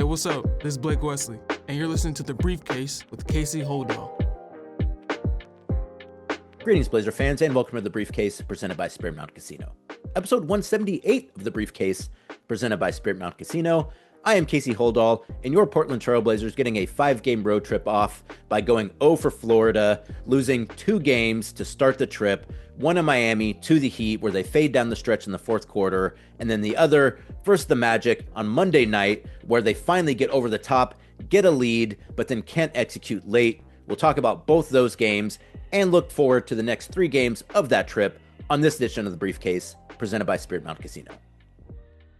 Hey, what's up? This is Blake Wesley, and you're listening to The Briefcase with Casey Holdahl. Greetings, Blazer fans, and welcome to The Briefcase, presented by Spirit Mountain Casino. Episode 178 of The Briefcase, presented by Spirit Mountain Casino. I am Casey Holdahl, and your Portland Trail Blazers getting a 5-game road trip off by going 0 for Florida, losing 2 games to start the trip, one in Miami to the Heat, where they fade down the stretch in the fourth quarter, and then the other versus the Magic on Monday night, where they finally get over the top, get a lead, but then can't execute late. We'll talk about both those games and look forward to the next 3 games of that trip on this edition of The Briefcase, presented by Spirit Mountain Casino.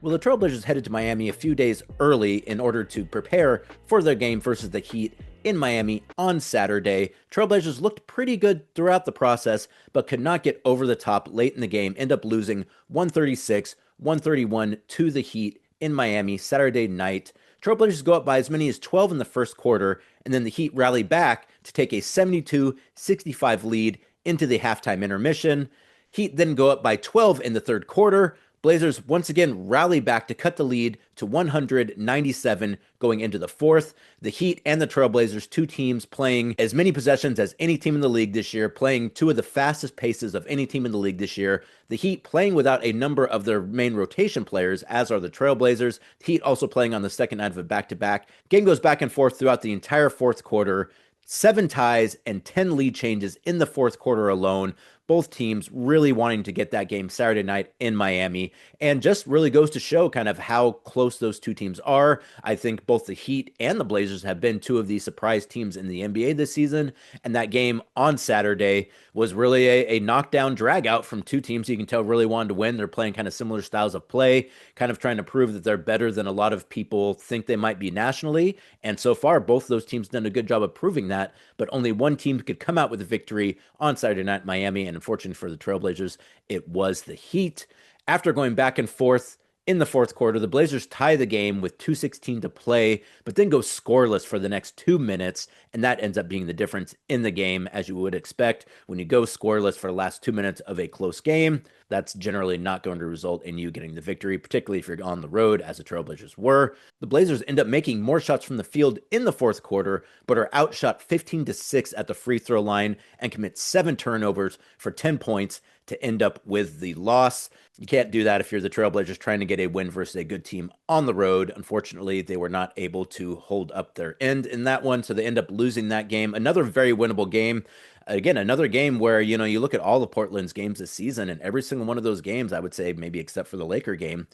Well, the Trailblazers headed to Miami a few days early in order to prepare for their game versus the Heat in Miami on Saturday. Trailblazers looked pretty good throughout the process, but could not get over the top late in the game, end up losing 136-131 to the Heat in Miami Saturday night. Trailblazers go up by as many as 12 in the first quarter, and then the Heat rally back to take a 72-65 lead into the halftime intermission. Heat then go up by 12 in the third quarter. Blazers once again rally back to cut the lead to 197 going into the fourth. The Heat and the Trailblazers, 2 teams playing as many possessions as any team in the league this year, playing 2 of the fastest paces of any team in the league this year. The Heat playing without a number of their main rotation players, as are the Trailblazers. The Heat also playing on the second night of a back-to-back. Game goes back and forth throughout the entire fourth quarter. 7 ties and 10 lead changes in the fourth quarter alone. Both teams really wanting to get that game Saturday night in Miami, and just really goes to show kind of how close those 2 teams are. I think both the Heat and the Blazers have been 2 of the surprise teams in the NBA this season, and that game on Saturday was really a knockdown drag out from 2 teams you can tell really wanted to win. They're playing kind of similar styles of play, kind of trying to prove that they're better than a lot of people think they might be nationally, and so far both those teams done a good job of proving that, but only one team could come out with a victory on Saturday night in Miami, and unfortunately for the Trailblazers, it was the Heat. After going back and forth in the fourth quarter, the Blazers tie the game with 2:16 to play, but then go scoreless for the next 2 minutes, and that ends up being the difference in the game, as you would expect. When you go scoreless for the last 2 minutes of a close game, that's generally not going to result in you getting the victory, particularly if you're on the road, as the Trailblazers were. The Blazers end up making more shots from the field in the fourth quarter, but are outshot 15-6 at the free throw line and commit 7 turnovers for 10 points to end up with the loss. You can't do that if you're the Trailblazers trying to get a win versus a good team on the road. Unfortunately, they were not able to hold up their end in that one, so they end up losing that game. Another very winnable game. Again, another game where, you look at all of Portland's games this season, and every single one of those games, I would say, maybe except for the Laker game,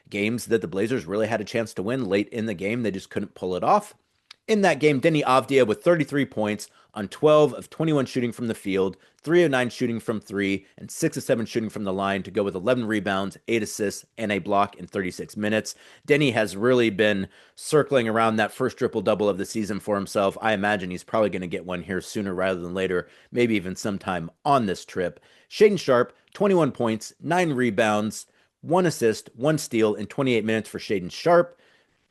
games that the Blazers really had a chance to win late in the game. They just couldn't pull it off. In that game, Deni Avdija with 33 points on 12 of 21 shooting from the field, 3 of 9 shooting from 3, and 6 of 7 shooting from the line to go with 11 rebounds, 8 assists, and a block in 36 minutes. Deni has really been circling around that first triple-double of the season for himself. I imagine he's probably going to get one here sooner rather than later, maybe even sometime on this trip. Shaedon Sharpe, 21 points, 9 rebounds, 1 assist, 1 steal in 28 minutes for Shaedon Sharpe.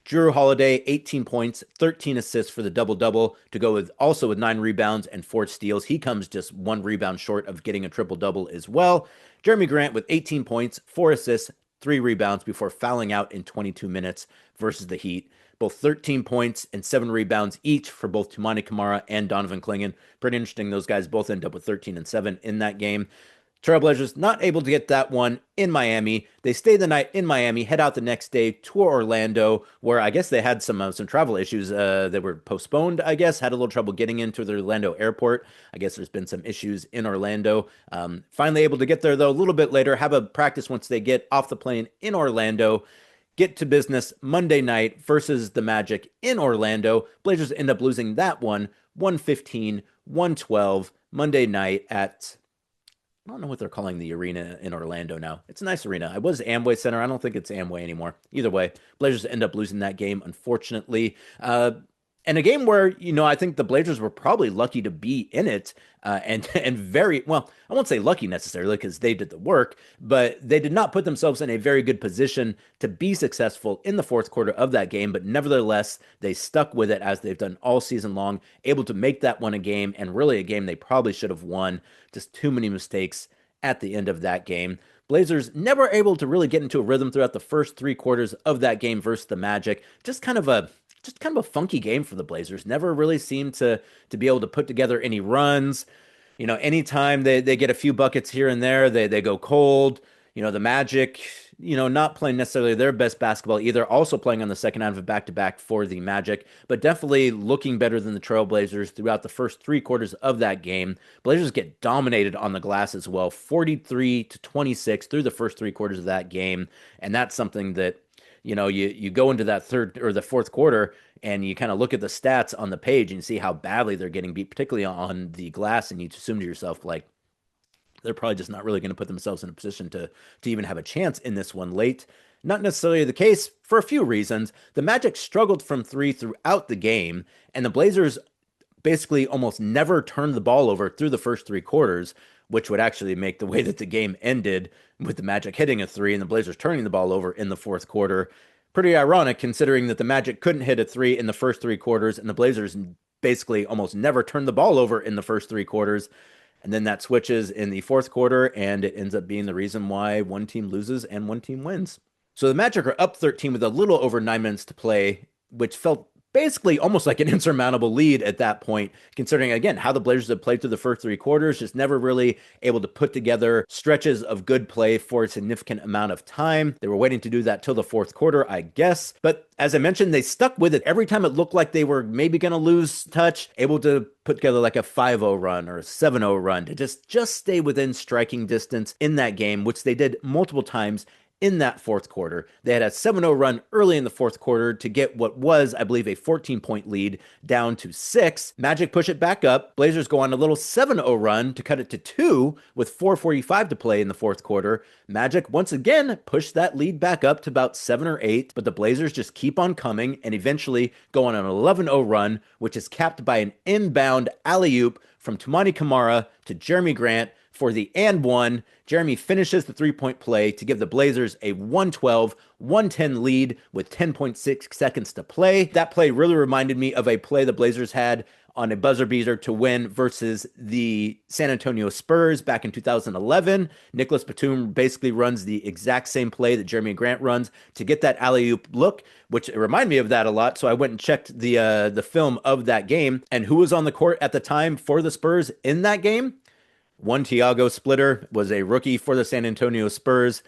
Jrue Holiday, 18 points, 13 assists for the double-double to go with 9 rebounds and 4 steals. He comes just 1 rebound short of getting a triple-double as well. Jeremy Grant with 18 points, 4 assists, 3 rebounds before fouling out in 22 minutes versus the Heat. Both 13 points and 7 rebounds each for both Toumani Camara and Donovan Clingan. Pretty interesting. Those guys both end up with 13 and 7 in that game. Trailblazers not able to get that one in Miami. They stay the night in Miami, head out the next day to Orlando, where I guess they had some travel issues. They were postponed, I guess, had a little trouble getting into the Orlando airport. I guess there's been some issues in Orlando. Finally able to get there, though, a little bit later, have a practice once they get off the plane in Orlando. Get to business Monday night versus the Magic in Orlando. Blazers end up losing that one, 115-112, Monday night at... I don't know what they're calling the arena in Orlando now. It's a nice arena. It was Amway Center. I don't think it's Amway anymore. Either way, Blazers end up losing that game, unfortunately. And a game where, I think the Blazers were probably lucky to be in it, and very, well, I won't say lucky necessarily because they did the work, but they did not put themselves in a very good position to be successful in the fourth quarter of that game. But nevertheless, they stuck with it as they've done all season long, able to make that one a game, and really a game they probably should have won. Just too many mistakes at the end of that game. Blazers never able to really get into a rhythm throughout the first 3 quarters of that game versus the Magic. Just kind of a just kind of a funky game for the Blazers. Never really seemed to be able to put together any runs. Anytime they get a few buckets here and there, they go cold. The Magic, not playing necessarily their best basketball either, also playing on the second half of back-to-back for the Magic, but definitely looking better than the Trailblazers throughout the first 3 quarters of that game. Blazers get dominated on the glass as well, 43-26 through the first 3 quarters of that game, and that's something that you go into that third or the fourth quarter and you kind of look at the stats on the page and you see how badly they're getting beat, particularly on the glass, and you assume to yourself, like, they're probably just not really going to put themselves in a position to even have a chance in this one late. Not necessarily the case for a few reasons. The Magic struggled from three throughout the game, and the Blazers basically almost never turned the ball over through the first 3 quarters, which would actually make the way that the game ended with the Magic hitting a three and the Blazers turning the ball over in the fourth quarter. Pretty ironic considering that the Magic couldn't hit a three in the first 3 quarters and the Blazers basically almost never turned the ball over in the first 3 quarters. And then that switches in the fourth quarter, and it ends up being the reason why one team loses and one team wins. So the Magic are up 13 with a little over 9 minutes to play, which felt basically almost like an insurmountable lead at that point, considering, again, how the Blazers have played through the first 3 quarters, just never really able to put together stretches of good play for a significant amount of time. They were waiting to do that till the fourth quarter, I guess. But as I mentioned, they stuck with it every time it looked like they were maybe going to lose touch, able to put together like a 5-0 run or a 7-0 run to just stay within striking distance in that game, which they did multiple times in that fourth quarter. They had a 7-0 run early in the fourth quarter to get what was, I believe, a 14-point lead down to 6. Magic push it back up. Blazers go on a little 7-0 run to cut it to 2 with 4:45 to play in the fourth quarter. Magic once again pushed that lead back up to about 7 or 8, but the Blazers just keep on coming and eventually go on an 11-0 run, which is capped by an inbound alley-oop from Toumani Camara to Jeremy Grant for the and one. Jeremy finishes the 3-point play to give the Blazers a 112-110 lead with 10.6 seconds to play. That play really reminded me of a play the Blazers had on a buzzer beater to win versus the San Antonio Spurs back in 2011. Nicholas Batum basically runs the exact same play that Jeremy Grant runs to get that alley-oop look, which reminded me of that a lot. So I went and checked the film of that game. And who was on the court at the time for the Spurs in that game? One Tiago Splitter was a rookie for the San Antonio Spurs.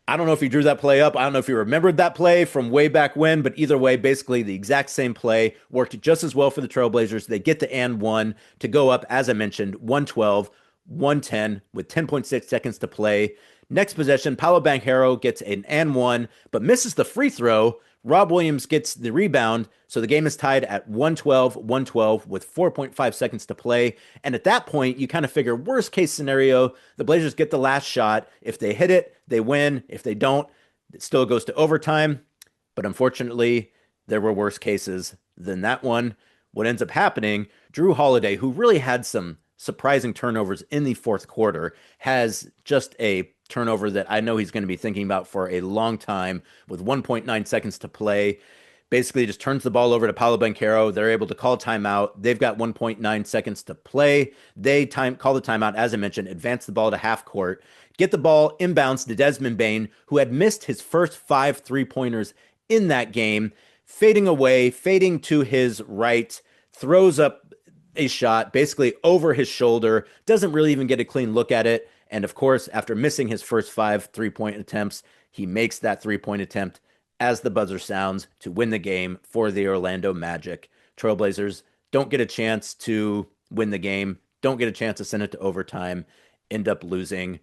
I don't know if he drew that play up. I don't know if he remembered that play from way back when, but either way, basically the exact same play worked just as well for the Trailblazers. They get the and one to go up, as I mentioned, 112-110 with 10.6 seconds to play. Next possession, Paolo Banchero gets an and one, but misses the free throw. Rob Williams gets the rebound, so the game is tied at 112-112 with 4.5 seconds to play. And at that point, you kind of figure worst case scenario, the Blazers get the last shot. If they hit it, they win. If they don't, it still goes to overtime. But unfortunately, there were worse cases than that one. What ends up happening, Jrue Holiday, who really had some surprising turnovers in the fourth quarter, has just a turnover that I know he's going to be thinking about for a long time with 1.9 seconds to play. Basically just turns the ball over to Paolo Banchero. They're able to call timeout. They've got 1.9 seconds to play. They call the timeout, as I mentioned, advance the ball to half court, get the ball inbounds to Desmond Bane, who had missed his first 5 3-pointers in that game, fading away, fading to his right, throws up a shot basically over his shoulder, doesn't really even get a clean look at it. And of course, after missing his first 5 3-point attempts, he makes that 3-point attempt as the buzzer sounds to win the game for the Orlando Magic. Trailblazers don't get a chance to win the game, don't get a chance to send it to overtime, end up losing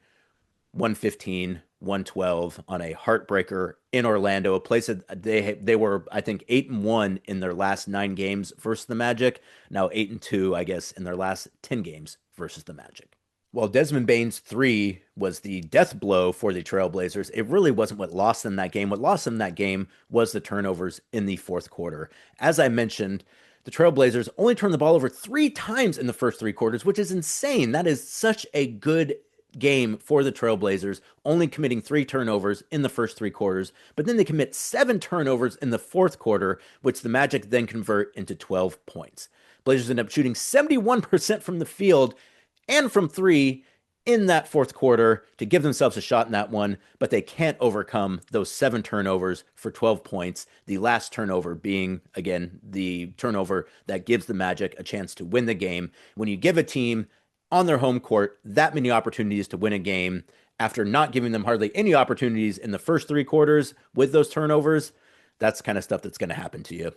115-112 on a heartbreaker in Orlando, a place that they were, I think, 8-1 in their last 9 games versus the Magic. Now 8-2, I guess, in their last 10 games versus the Magic. While Desmond Bane's 3 was the death blow for the Trailblazers, it really wasn't what lost them that game. What lost them that game was the turnovers in the fourth quarter. As I mentioned, the Trailblazers only turned the ball over 3 times in the first 3 quarters, which is insane. That is such a good game for the Trailblazers, only committing 3 turnovers in the first 3 quarters, but then they commit 7 turnovers in the fourth quarter, which the Magic then convert into 12 points. Blazers end up shooting 71% from the field and from 3 in that fourth quarter to give themselves a shot in that one, but they can't overcome those 7 turnovers for 12 points. The last turnover being, again, the turnover that gives the Magic a chance to win the game. When you give a team on their home court that many opportunities to win a game after not giving them hardly any opportunities in the first 3 quarters with those turnovers, that's the kind of stuff that's going to happen to you.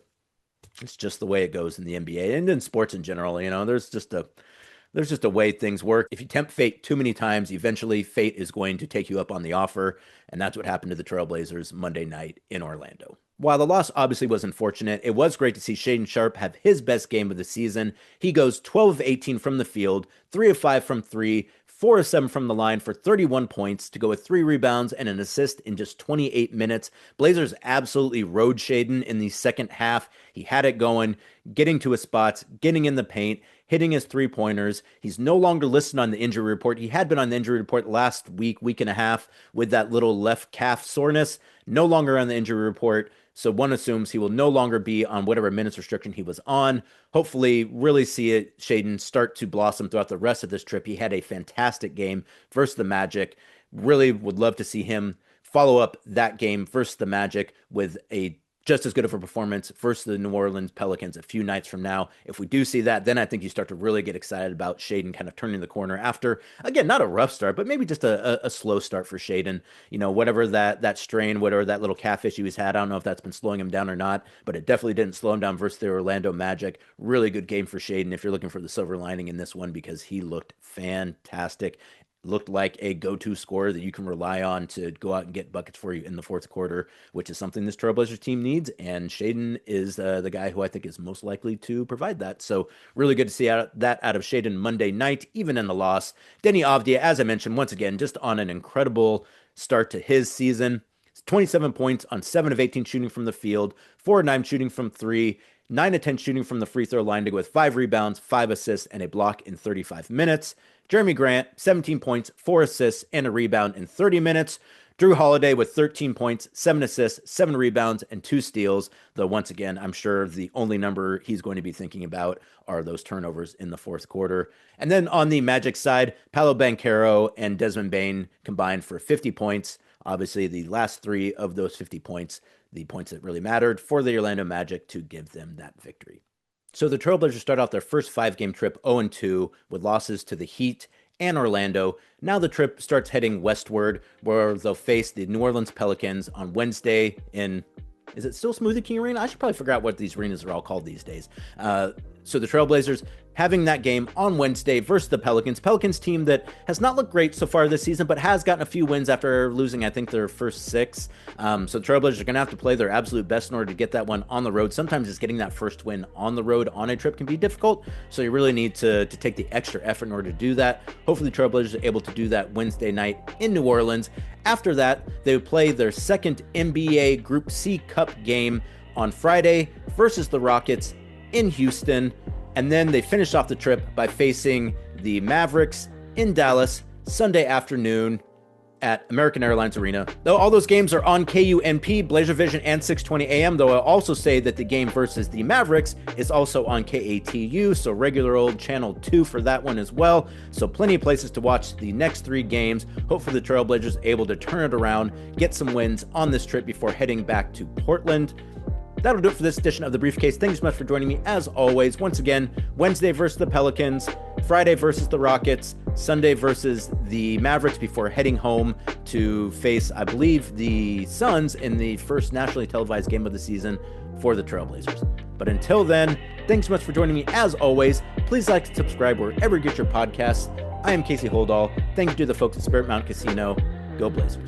It's just the way it goes in the NBA and in sports in general. There's just a way things work. If you tempt fate too many times, eventually fate is going to take you up on the offer. And that's what happened to the Trailblazers Monday night in Orlando. While the loss obviously was unfortunate, it was great to see Shaedon Sharpe have his best game of the season. He goes 12 of 18 from the field, 3 of 5 from 3, 4 of 7 from the line for 31 points to go with 3 rebounds and an assist in just 28 minutes. Blazers absolutely rode Shaedon in the second half. He had it going, getting to his spots, getting in the paint, hitting his 3-pointers. He's no longer listed on the injury report. He had been on the injury report last week and a half with that little left calf soreness. No longer on the injury report. So one assumes he will no longer be on whatever minutes restriction he was on. Hopefully really see Shaedon start to blossom throughout the rest of this trip. He had a fantastic game versus the Magic. Really would love to see him follow up that game versus the Magic with a just as good of a performance versus the New Orleans Pelicans a few nights from now. If we do see that, then I think you start to really get excited about Shaedon kind of turning the corner after, again, not a rough start, but maybe just a slow start for Shaedon. Whatever that strain, whatever that little calf issue he's had, I don't know if that's been slowing him down or not, but it definitely didn't slow him down versus the Orlando Magic. Really good game for Shaedon if you're looking for the silver lining in this one, because he looked fantastic. Looked like a go-to scorer that you can rely on to go out and get buckets for you in the fourth quarter, which is something this Trailblazers team needs. And Shaedon is the guy who I think is most likely to provide that. So really good to see that out of Shaedon Monday night, even in the loss. Deni Avdija, as I mentioned, once again, just on an incredible start to his season. 27 points on 7 of 18 shooting from the field, 4 of 9 shooting from 3, 9 of 10 shooting from the free throw line to go with 5 rebounds, 5 assists, and a block in 35 minutes. Jeremy Grant, 17 points, 4 assists, and a rebound in 30 minutes. Jrue Holiday with 13 points, 7 assists, 7 rebounds, and 2 steals. Though once again, I'm sure the only number he's going to be thinking about are those turnovers in the fourth quarter. And then on the Magic side, Paolo Banchero and Desmond Bane combined for 50 points. Obviously, the last 3 of those 50 points, the points that really mattered for the Orlando Magic to give them that victory. So the Trailblazers start off their first 5-game trip 0-2 with losses to the Heat and Orlando. Now the trip starts heading westward, where they'll face the New Orleans Pelicans on Wednesday in, is it still Smoothie King Arena? I should probably figure out what these arenas are all called these days. So the Trailblazers having that game on Wednesday versus the Pelicans. Pelicans team that has not looked great so far this season, but has gotten a few wins after losing, I think, their first 6. So the Trailblazers are going to have to play their absolute best in order to get that one on the road. Sometimes just getting that first win on the road on a trip can be difficult. So you really need to take the extra effort in order to do that. Hopefully the Trailblazers are able to do that Wednesday night in New Orleans. After that, they would play their second NBA Group C Cup game on Friday versus the Rockets in Houston. And then they finished off the trip by facing the Mavericks in Dallas Sunday afternoon at American Airlines Arena. Though all those games are on KUNP, Blazer Vision, and 620 AM, though I'll also say that the game versus the Mavericks is also on KATU, so regular old Channel 2 for that one as well. So plenty of places to watch the next 3 games. Hopefully the Trailblazers able to turn it around, get some wins on this trip before heading back to Portland. That'll do it for this edition of The Briefcase. Thank you so much for joining me, as always. Once again, Wednesday versus the Pelicans, Friday versus the Rockets, Sunday versus the Mavericks before heading home to face, I believe, the Suns in the first nationally televised game of the season for the Trailblazers. But until then, thanks so much for joining me, as always. Please like and subscribe wherever you get your podcasts. I am Casey Holdahl. Thank you to the folks at Spirit Mountain Casino. Go Blazers.